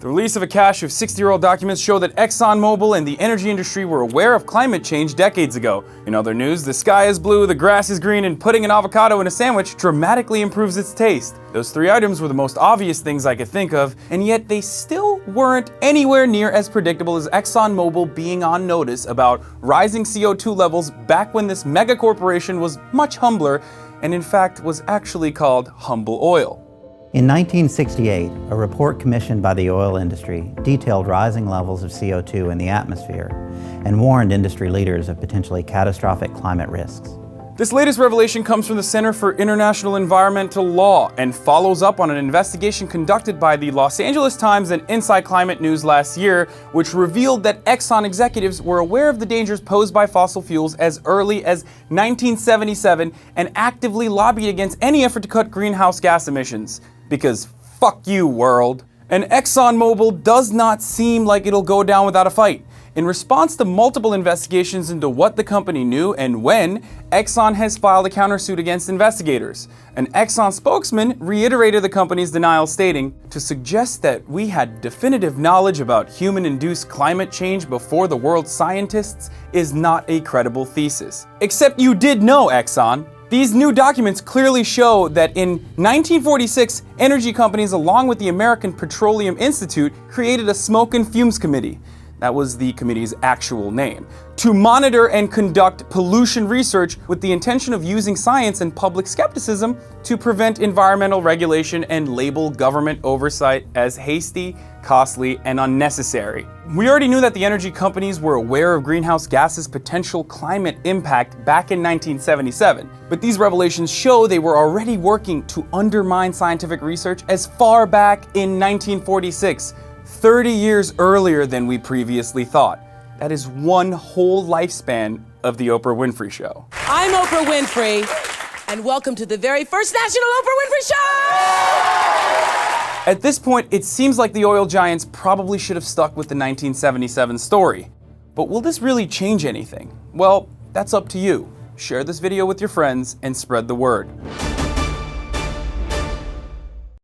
The release of a cache of 60-year-old documents show that ExxonMobil and the energy industry were aware of climate change decades ago. In other news, the sky is blue, the grass is green, and putting an avocado in a sandwich dramatically improves its taste. Those three items were the most obvious things I could think of, and yet they still weren't anywhere near as predictable as ExxonMobil being on notice about rising CO2 levels back when this mega corporation was much humbler, and in fact was actually called Humble Oil. In 1968, a report commissioned by the oil industry detailed rising levels of CO2 in the atmosphere and warned industry leaders of potentially catastrophic climate risks. This latest revelation comes from the Center for International Environmental Law and follows up on an investigation conducted by the Los Angeles Times and Inside Climate News last year, which revealed that Exxon executives were aware of the dangers posed by fossil fuels as early as 1977 and actively lobbied against any effort to cut greenhouse gas emissions. Because fuck you, world. And ExxonMobil does not seem like it'll go down without a fight. In response to multiple investigations into what the company knew and when, Exxon has filed a countersuit against investigators. An Exxon spokesman reiterated the company's denial, stating, "To suggest that we had definitive knowledge about human-induced climate change before the world's scientists is not a credible thesis." Except you did know, Exxon. These new documents clearly show that in 1946, energy companies along with the American Petroleum Institute created a Smoke and Fumes Committee. That was the committee's actual name, to monitor and conduct pollution research with the intention of using science and public skepticism to prevent environmental regulation and label government oversight as hasty, costly, and unnecessary. We already knew that the energy companies were aware of greenhouse gases' potential climate impact back in 1977, but these revelations show they were already working to undermine scientific research as far back in 1946. 30 years earlier than we previously thought. That is one whole lifespan of the Oprah Winfrey Show. I'm Oprah Winfrey, and welcome to the very first National Oprah Winfrey Show! At this point, it seems like the oil giants probably should have stuck with the 1977 story. But will this really change anything? Well, that's up to you. Share this video with your friends and spread the word.